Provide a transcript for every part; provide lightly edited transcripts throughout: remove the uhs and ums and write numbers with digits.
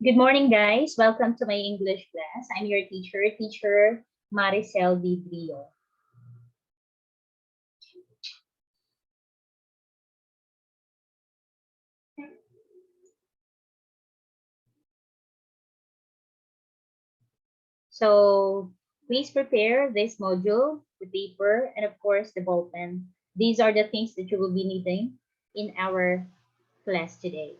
Good morning, guys. Welcome to my English class. I'm your teacher Maricel Vidrio. So please prepare this module, the paper, and of course the ball pen. These are the things that you will be needing in our class today.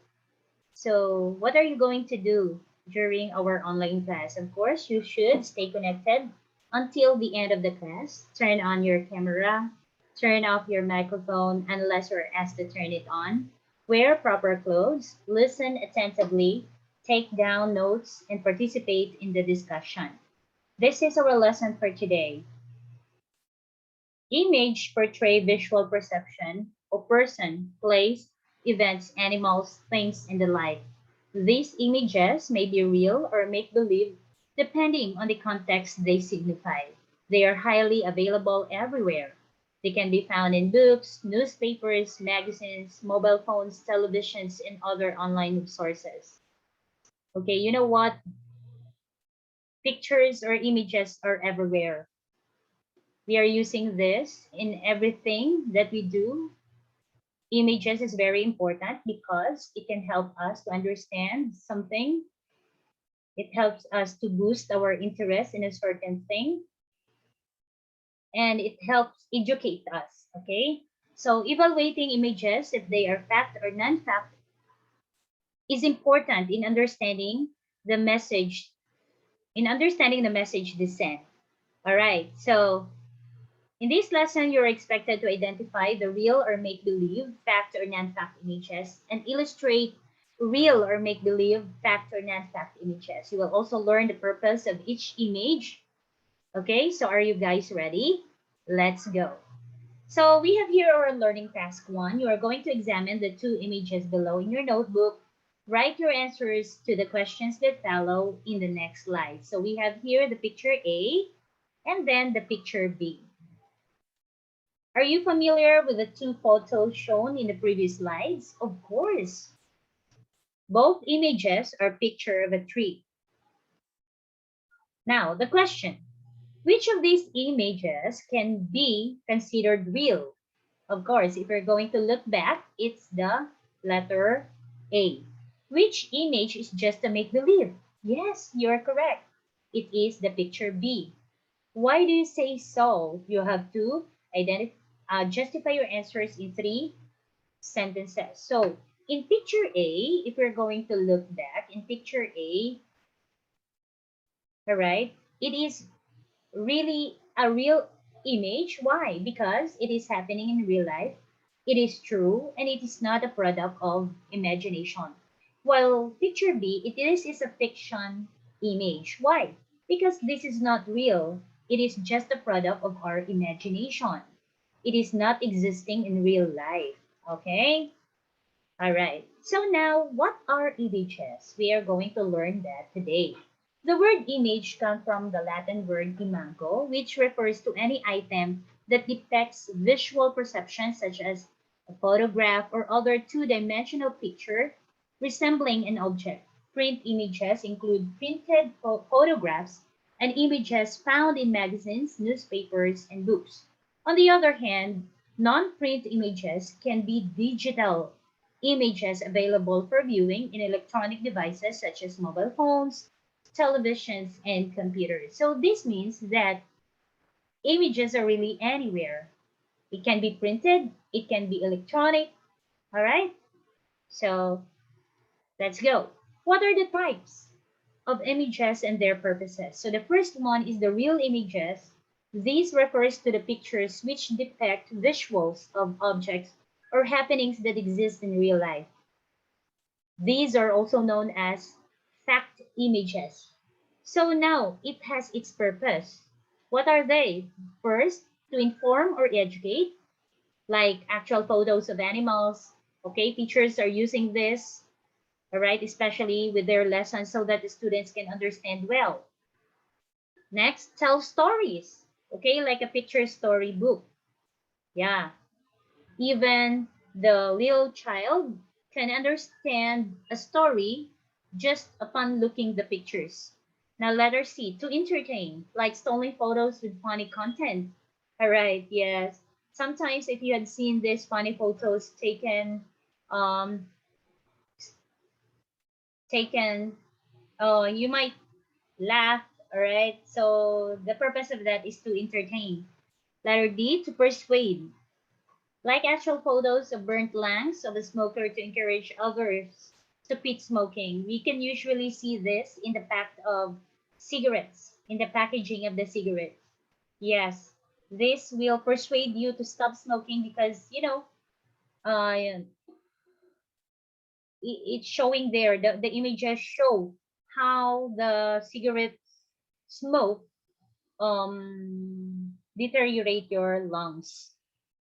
So what are you going to do during our online class? Of course, you should stay connected until the end of the class. Turn on your camera, turn off your microphone unless you're asked to turn it on. Wear proper clothes, listen attentively, take down notes, and participate in the discussion. This is our lesson for today. Image portray visual perception of person, place, events, animals, things, and the like. These images may be real or make-believe depending on the context they signify. They are highly available everywhere. They can be found in books, newspapers, magazines, mobile phones, televisions, and other online sources. Okay, you know what? Pictures or images are everywhere. We are using this in everything that we do. Images is very important because it can help us to understand something. It helps us to boost our interest in a certain thing, and it helps educate us. Okay, so evaluating images, if they are fact or non-fact, is important the message in understanding the message they send. All right, so in this lesson, you're expected to identify the real or make-believe, fact or non-fact images, and illustrate real or make-believe, fact or non-fact images. You will also learn the purpose of each image. Okay, so are you guys ready? Let's go. So we have here our learning task 1. You are going to examine the 2 images below in your notebook. Write your answers to the questions that follow in the next slide. So we have here the picture A and then the picture B. Are you familiar with the 2 photos shown in the previous slides? Of course. Both images are picture of a tree. Now, the question, which of these images can be considered real? Of course, if you're going to look back, it's the letter A. Which image is just a make-believe? Yes, you're correct. It is the picture B. Why do you say so? You have to justify your answers in 3 sentences. So in picture A, if we're going to look back in picture A, all right, it is really a real image. Why? Because it is happening in real life. It is true and it is not a product of imagination. While picture B, is a fiction image. Why? Because this is not real. It is just a product of our imagination. It is not existing in real life. Okay? All right. So now, what are images? We are going to learn that today. The word image comes from the Latin word imago, which refers to any item that depicts visual perception, such as a photograph or other two-dimensional picture resembling an object. Print images include printed photographs and images found in magazines, newspapers, and books. On the other hand, non-print images can be digital images available for viewing in electronic devices such as mobile phones, televisions, and computers. So this means that images are really anywhere. It can be printed, it can be electronic, all right? So let's go. What are the types of images and their purposes? So the first one is the real images. This refers to the pictures which depict visuals of objects or happenings that exist in real life. These are also known as fact images. So now it has its purpose. What are they? First, to inform or educate, like actual photos of animals. Okay, teachers are using this, all right, especially with their lessons so that the students can understand well. Next, tell stories. Okay, like a picture story book. Yeah, even the little child can understand a story just upon looking the pictures. Now, letter C, to entertain, like stolen photos with funny content. All right, yes. Sometimes if you had seen these funny photos um, taken, you might laugh, all right? So the purpose of that is to entertain. Letter D, to persuade, like actual photos of burnt lungs of a smoker to encourage others to quit smoking. We can usually see this in the pack of cigarettes, in the packaging of the cigarette. Yes, this will persuade you to stop smoking because, it's showing there, the images show how the cigarette smoke deteriorate your lungs.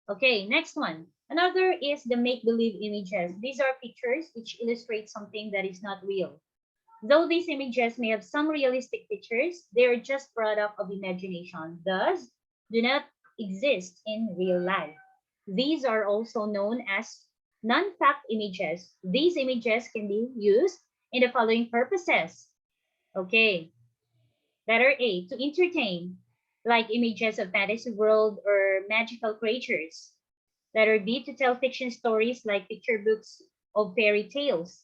Okay, next one. Another is the make-believe images. These are pictures which illustrate something that is not real. Though these images may have some realistic features, they are just product of imagination, thus do not exist in real life. These are also known as non-fact images. These images can be used in the following purposes. Okay, letter A, to entertain, like images of fantasy world or magical creatures. Letter B, to tell fiction stories like picture books of fairy tales.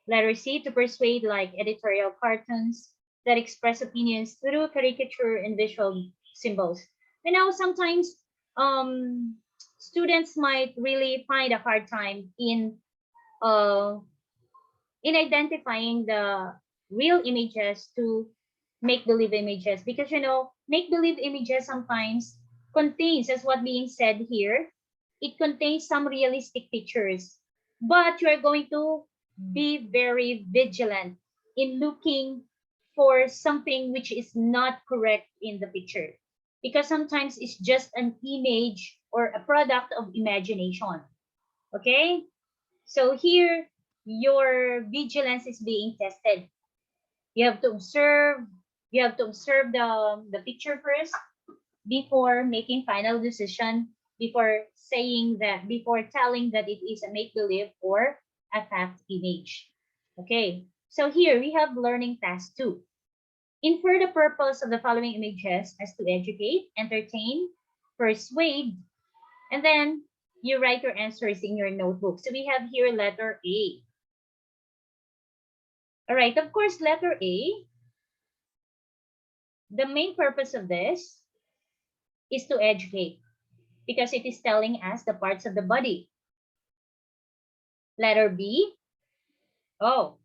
Letter C, to persuade like editorial cartoons that express opinions through caricature and visual symbols. Sometimes students might really find a hard time uh, in identifying the real images to make believe images, because make believe images sometimes contains, as what being said here, it contains some realistic pictures, but you are going to be very vigilant in looking for something which is not correct in the picture, because sometimes it's just an image or a product of imagination. Okay, so here your vigilance is being tested. You have to observe, you have to observe the picture first before making final decision, before telling that it is a make believe or a fact image. Okay, so here we have learning task 2. Infer the purpose of the following images as to educate, entertain, persuade, and then you write your answers in your notebook. So we have here letter A. All right, of course, letter A, the main purpose of this is to educate because it is telling us the parts of the body. Letter B, oh,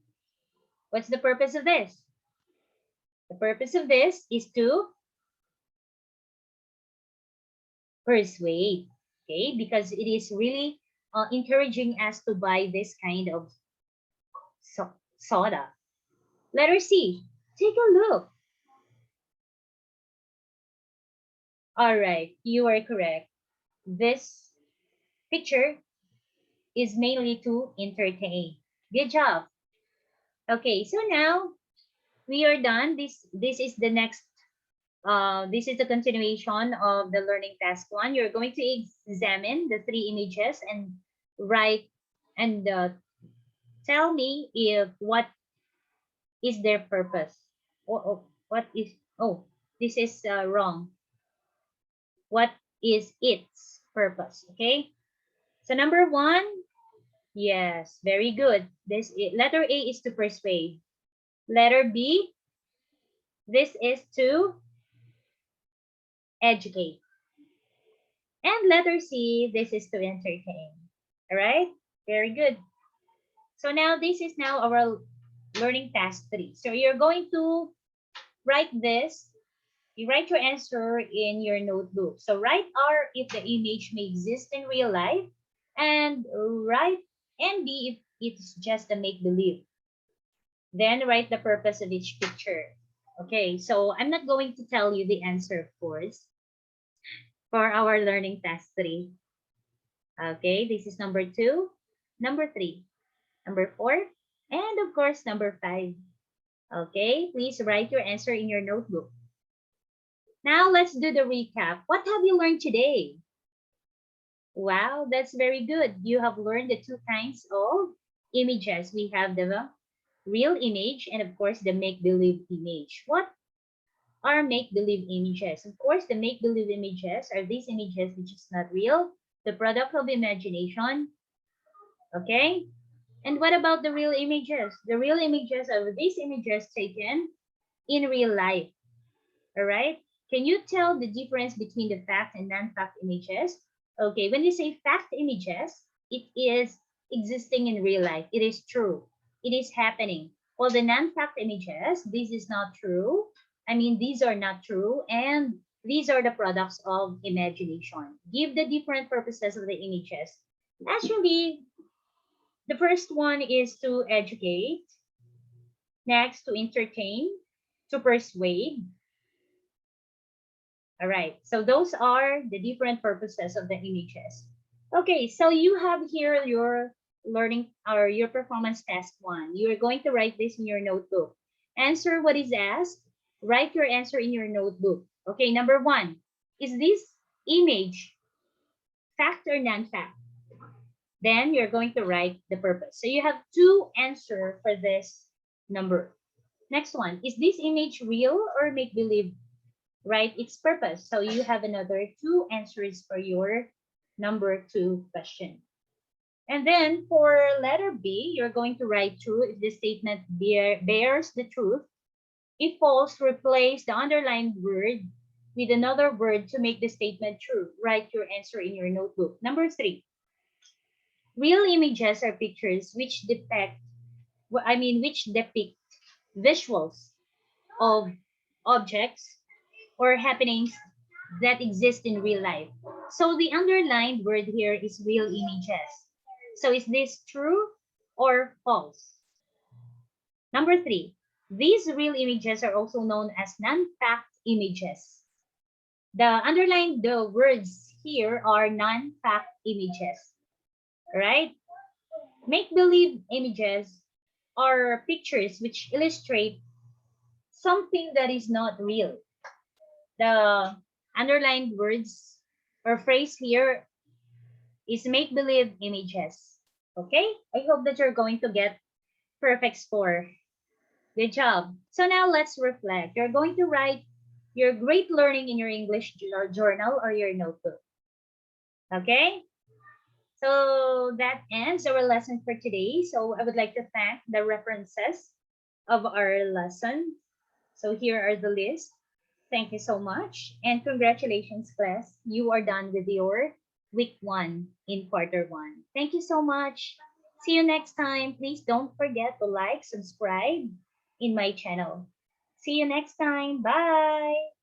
what's the purpose of this? The purpose of this is to persuade, okay? Because it is really encouraging us to buy this kind of soda. Letter C, take a look. All right, you are correct. This picture is mainly to entertain. Good job. Okay, so now we are done. This is the next this is the continuation of the learning task 1. You're going to examine the 3 images and write and tell me if what is their purpose. What is, oh, this is wrong. What is its purpose? Okay. So number 1, yes, very good. Letter A is to persuade. Letter B, this is to educate. And letter C, this is to entertain. All right? Very good. So now this is now our learning task 3. So you're going to write this. You write your answer in your notebook. So write R if the image may exist in real life, and write NB if it's just a make-believe. Then write the purpose of each picture. Okay, so I'm not going to tell you the answer, of course, for our learning task 3. Okay, this is number 2, number 3, number 4, and of course, number 5. Okay, please write your answer in your notebook. Now let's do the recap. What have you learned today? Wow, that's very good. You have learned the 2 kinds of images. We have the real image, and of course the make-believe image. What are make-believe images? Of course, the make-believe images are these images which is not real, the product of imagination, okay? And what about the real images? The real images are these images taken in real life, all right? Can you tell the difference between the fact and non-fact images? Okay, when you say fact images, it is existing in real life. It is true. It is happening. Well, the non-fact images, this is not true. I mean, these are not true. And these are the products of imagination. Give the different purposes of the images. Actually, the first one is to educate. Next, to entertain, to persuade. All right. So those are the different purposes of the images. Okay. So you have here your learning or your performance test one. You're going to write this in your notebook. Answer what is asked. Write your answer in your notebook. Okay. Number one, is this image fact or non-fact? Then you're going to write the purpose. So you have two answers for this number. Next one, is this image real or make-believe? Write its purpose. So you have another two answers for your number two question. And then for letter B, you're going to write true if the statement bears the truth. If false, replace the underlined word with another word to make the statement true. Write your answer in your notebook. Number three, real images are pictures which depict visuals of objects or happenings that exist in real life. So the underlined word here is real images. So is this true or false? Number three, these real images are also known as non-fact images. The underlined the words here are non-fact images, right? Make-believe images are pictures which illustrate something that is not real. The underlined words or phrase here is make-believe images. Okay? I hope that you're going to get perfect score. Good job. So now let's reflect. You're going to write your great learning in your English journal or your notebook. Okay? So that ends our lesson for today. So I would like to thank the references of our lesson. So here are the list. Thank you so much. And congratulations, class. You are done with your week one in quarter one. Thank you so much. See you next time. Please don't forget to like, subscribe in my channel. See you next time. Bye.